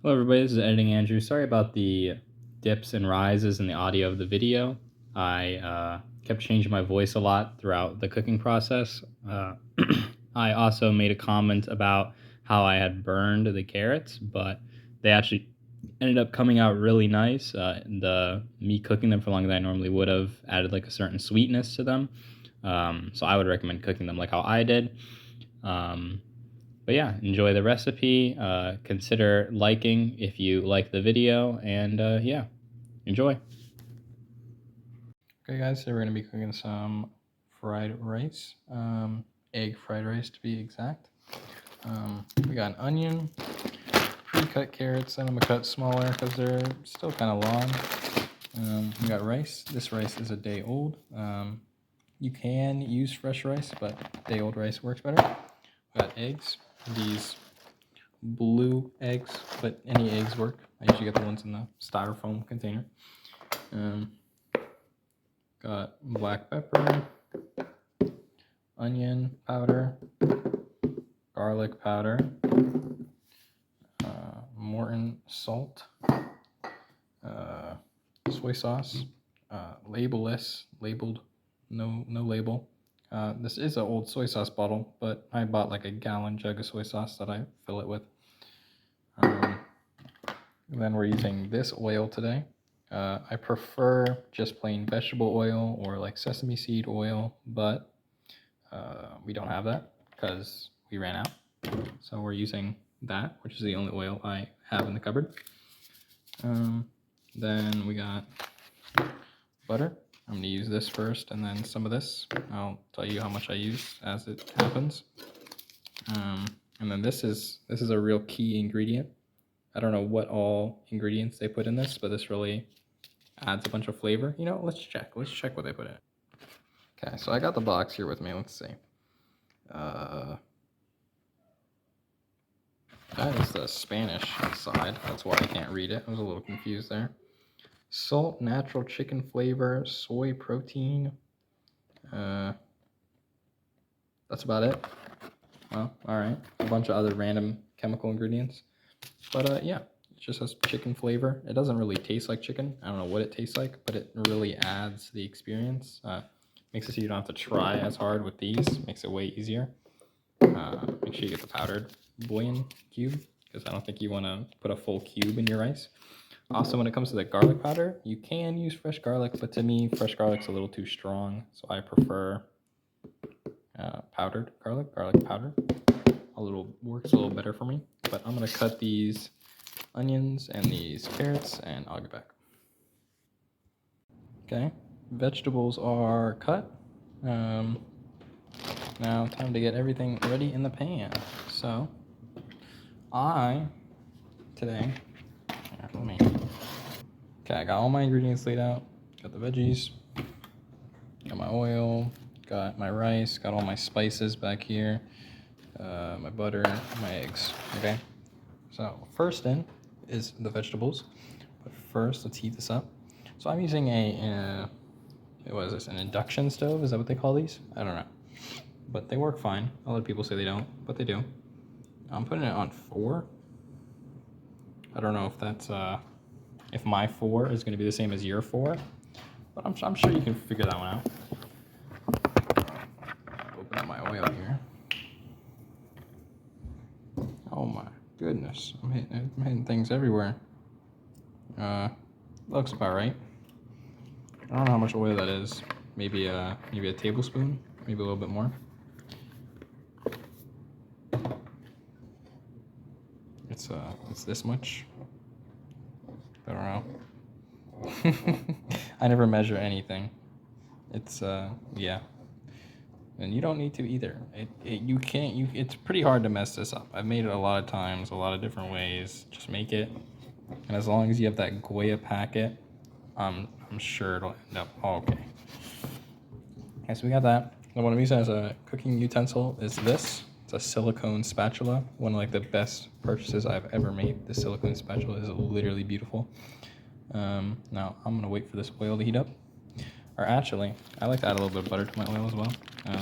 Hello, everybody. This is Editing Andrew. Sorry about the dips and rises in the audio of the video. I kept changing my voice a lot throughout the cooking process. I also made a comment about how I had burned the carrots, but they actually ended up coming out really nice. Me cooking them for longer than I normally would have added like a certain sweetness to them. So I would recommend cooking them like how I did. Um, but yeah, enjoy the recipe. Consider liking if you like the video, and yeah, enjoy. Okay guys, so we're going to be cooking some fried rice, egg fried rice to be exact. We got an onion, pre-cut carrots, and I'm going to cut smaller because they're still kind of long. We got rice. This rice is a day old. You can use fresh rice, but day old rice works better. We got eggs. These blue eggs, but any eggs work. I usually get the ones in the styrofoam container. Got black pepper, onion powder, garlic powder, Morton salt, soy sauce, labeled, no label. This is an old soy sauce bottle, but I bought like a gallon jug of soy sauce that I fill it with. Then we're using this oil today. I prefer just plain vegetable oil or like sesame seed oil, but we don't have that because we ran out. So we're using that, which is the only oil I have in the cupboard. Then we got butter. I'm gonna use this first and then some of this. I'll tell you how much I use as it happens. And then this is a real key ingredient. I don't know what all ingredients they put in this, but this really adds a bunch of flavor. You know, let's check what they put in. Okay, so I got the box here with me. Let's see. That is the Spanish side. That's why I can't read it. I was a little confused there. Salt, natural chicken flavor, soy protein. That's about it. Well, all right. A bunch of other random chemical ingredients. But yeah, it just has chicken flavor. It doesn't really taste like chicken. I don't know what it tastes like, but it really adds the experience. Makes it so you don't have to try as hard with these. Makes it way easier. Make sure you get the powdered bouillon cube, because I don't think you want to put a full cube in your rice. Also, when it comes to the garlic powder, you can use fresh garlic, but to me, fresh garlic's a little too strong, so I prefer powdered garlic powder. Works a little better for me. But I'm gonna cut these onions and these carrots, and I'll get back. Okay, vegetables are cut. Now time to get everything ready in the pan. So today, okay, I got all my ingredients laid out. Got the veggies, got my oil, got my rice, got all my spices back here, my butter, my eggs. Okay, so first in is the vegetables. But first, let's heat this up. So I'm using what is this, an induction stove? Is that what they call these? I don't know. But they work fine. A lot of people say they don't, but they do. I'm putting it on 4. I don't know if that's, if my 4 is gonna be the same as your 4, but I'm sure you can figure that one out. Open up my oil here. Oh my goodness, I'm hitting things everywhere. Looks about right. I don't know how much oil that is. Maybe a tablespoon, maybe a little bit more. It's this much. I don't know. I never measure anything. It's yeah. And you don't need to either. It's pretty hard to mess this up. I've made it a lot of times, a lot of different ways. Just make it. And as long as you have that Goya packet, I'm sure it'll end up all okay. Okay, so we got that. The one I'm using as a cooking utensil is this. It's a silicone spatula. One of like the best purchases I've ever made. The silicone spatula is literally beautiful. Now I'm gonna wait for this oil to heat up. Or actually, I like to add a little bit of butter to my oil as well.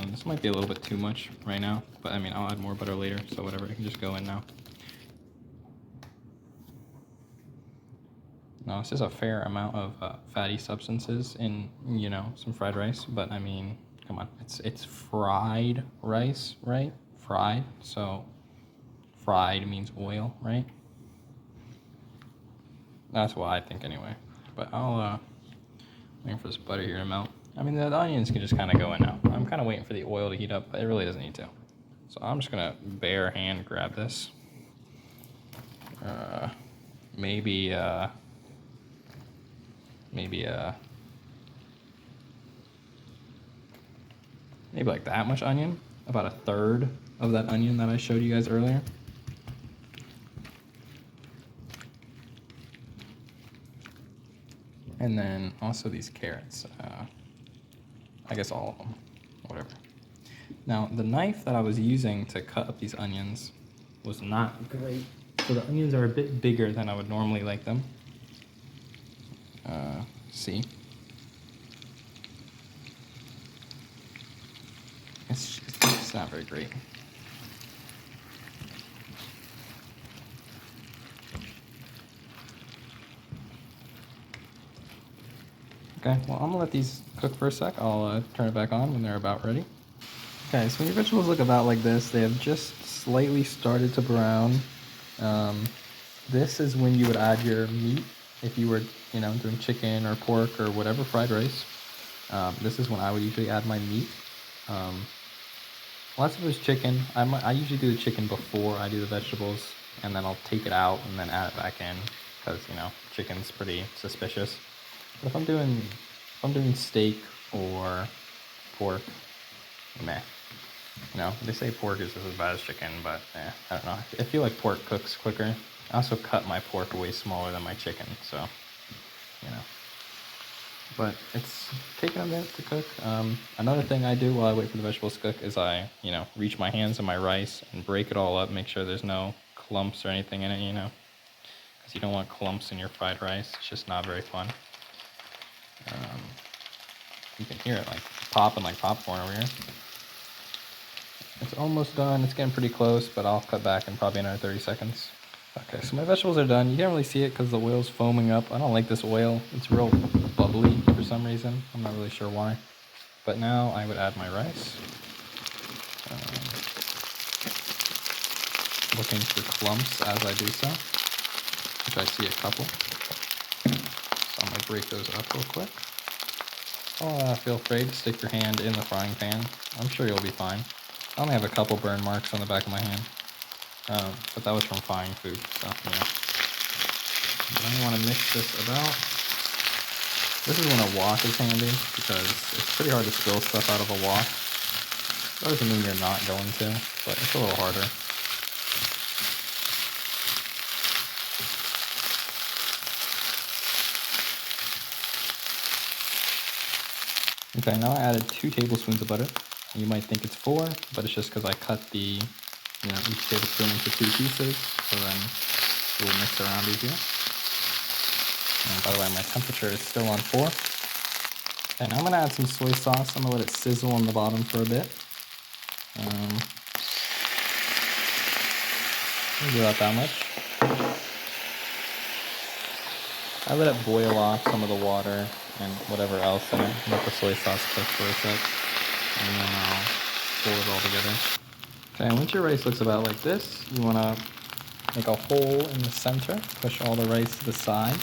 This might be a little bit too much right now, but I mean, I'll add more butter later, so whatever, it can just go in now. Now, this is a fair amount of fatty substances in, you know, some fried rice, but I mean, come on, it's fried rice, right? Fried, so fried means oil, right? That's what I think anyway. But I'll wait for this butter here to melt. I mean, the onions can just kind of go in now. I'm kind of waiting for the oil to heat up, but it really doesn't need to. So I'm just gonna bare hand grab this. Maybe like that much onion, about a third of that onion that I showed you guys earlier. And then also these carrots. I guess all of them, whatever. Now, the knife that I was using to cut up these onions was not great. So the onions are a bit bigger than I would normally like them. See? It's not very great. Okay, well, I'm gonna let these cook for a sec. I'll turn it back on when they're about ready. Okay, so when your vegetables look about like this, they have just slightly started to brown. This is when you would add your meat if you were, you know, doing chicken or pork or whatever fried rice. This is when I would usually add my meat. Unless it was chicken, I usually do the chicken before I do the vegetables, and then I'll take it out and then add it back in because, you know, chicken's pretty suspicious. But if I'm doing steak or pork, meh. You know, they say pork is just as bad as chicken, but I don't know. I feel like pork cooks quicker. I also cut my pork way smaller than my chicken, so, you know. But it's taking a minute to cook. Another thing I do while I wait for the vegetables to cook is I, you know, reach my hands in my rice and break it all up, make sure there's no clumps or anything in it, you know. Because you don't want clumps in your fried rice. It's just not very fun. You can hear it like popping like popcorn over here. It's almost done. It's getting pretty close, but I'll cut back in probably another 30 seconds. Okay, so my vegetables are done. You can't really see it because the oil's foaming up. I don't like this oil. It's real bubbly for some reason. I'm not really sure why. But now I would add my rice. Looking for clumps as I do so, which I see a couple. So I'm going to break those up real quick. Feel free to stick your hand in the frying pan. I'm sure you'll be fine. I only have a couple burn marks on the back of my hand. But that was from frying food, so, you know. Then you want to mix this about. This is when a wok is handy, because it's pretty hard to spill stuff out of a wok. That doesn't mean you're not going to, but it's a little harder. Okay, now I added 2 tablespoons of butter. You might think it's 4, but it's just because I cut the, you know, each tablespoon into 2 pieces, so then it will mix around easier. And by the way, my temperature is still on 4. Okay, now I'm going to add some soy sauce. I'm going to let it sizzle on the bottom for a bit. Maybe about that much. I let it boil off some of the water and whatever else in it. Let the soy sauce cook for a sec. And then I'll pull it all together. Okay, once your rice looks about like this, you want to make a hole in the center. Push all the rice to the side.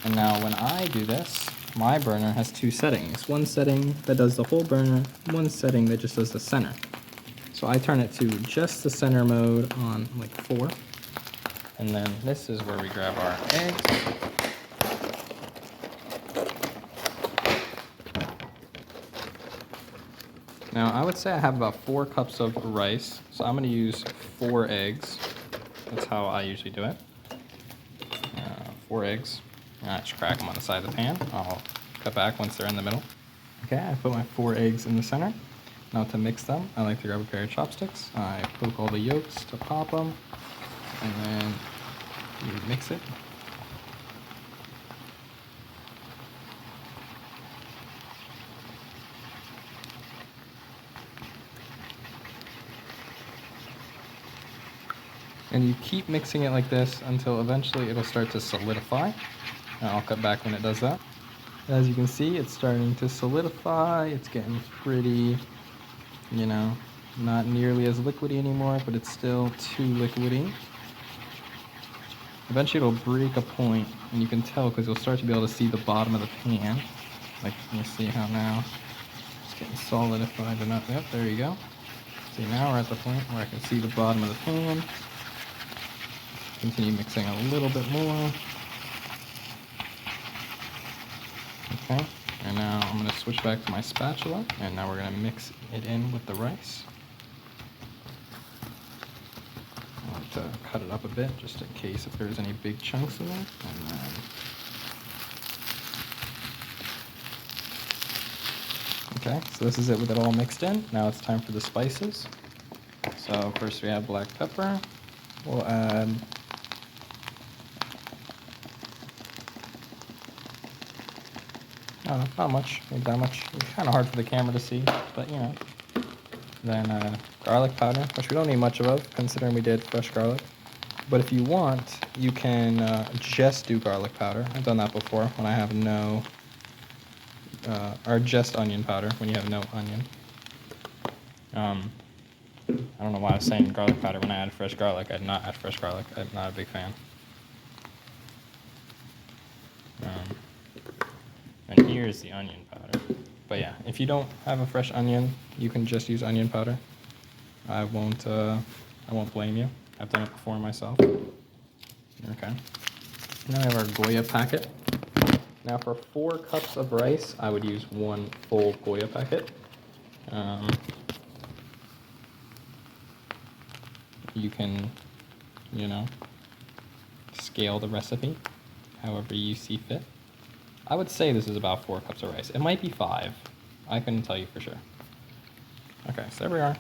And now when I do this, my burner has 2 settings. One setting that does the whole burner, one setting that just does the center. So I turn it to just the center mode on like 4. And then this is where we grab our eggs. Now I would say I have about 4 cups of rice, so I'm going to use 4 eggs. That's how I usually do it. 4 eggs. I just crack them on the side of the pan. I'll cut back once they're in the middle. Okay, I put my 4 eggs in the center. Now to mix them, I like to grab a pair of chopsticks. I poke all the yolks to pop them, and then you mix it. And you keep mixing it like this until eventually it'll start to solidify. And I'll cut back when it does that. As you can see, it's starting to solidify. It's getting pretty, you know, not nearly as liquidy anymore, but it's still too liquidy. Eventually it'll break a point, and you can tell because you'll start to be able to see the bottom of the pan. Like, you see how now it's getting solidified enough. Yep, there you go. See, now we're at the point where I can see the bottom of the pan. Continue mixing a little bit more. Okay, and now I'm going to switch back to my spatula, and now we're going to mix it in with the rice. I like to cut it up a bit just in case if there's any big chunks in there. And then okay, so this is it with it all mixed in. Now it's time for the spices. So first we have black pepper. We'll add I don't know, not much, maybe that much. It's kind of hard for the camera to see, but you know. Then garlic powder, which we don't need much of considering we did fresh garlic. But if you want, you can just do garlic powder. I've done that before when I have no, or just onion powder when you have no onion. I don't know why I was saying garlic powder when I add fresh garlic. I did not add fresh garlic. I'm not a big fan. And here's the onion powder. But yeah, if you don't have a fresh onion, you can just use onion powder. I won't blame you. I've done it before myself. Okay. Now we have our Goya packet. Now for 4 cups of rice, I would use 1 full Goya packet. You can, you know, scale the recipe however you see fit. I would say this is about 4 cups of rice. It might be 5. I couldn't tell you for sure. Okay, so there we are.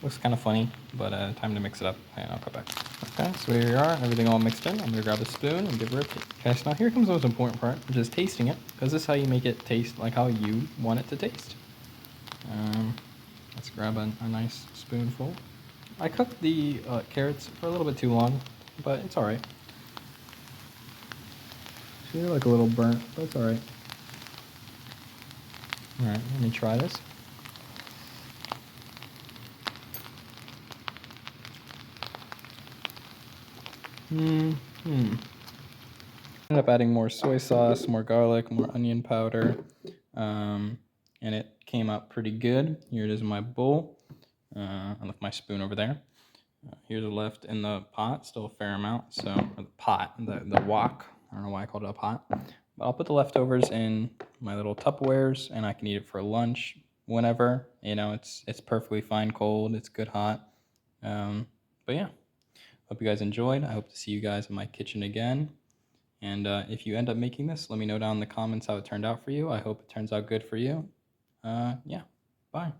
Looks kind of funny, but time to mix it up, and I'll cut back. Okay, so here we are, everything all mixed in. I'm gonna grab a spoon and give it a taste. Okay, so now here comes the most important part, which is tasting it, because this is how you make it taste like how you want it to taste. Let's grab a nice spoonful. I cooked the carrots for a little bit too long, but it's all right. They're like a little burnt, but it's all right. All right, let me try this. Ended up adding more soy sauce, more garlic, more onion powder, and it came out pretty good. Here it is in my bowl. I left my spoon over there. Here's left in the pot, still a fair amount. So the pot, the wok. I don't know why I called it a pot, but I'll put the leftovers in my little Tupperwares, and I can eat it for lunch whenever. You know, it's perfectly fine cold. It's good hot. But yeah. Hope you guys enjoyed. I hope to see you guys in my kitchen again. And if you end up making this, let me know down in the comments how it turned out for you. I hope it turns out good for you. Yeah, bye.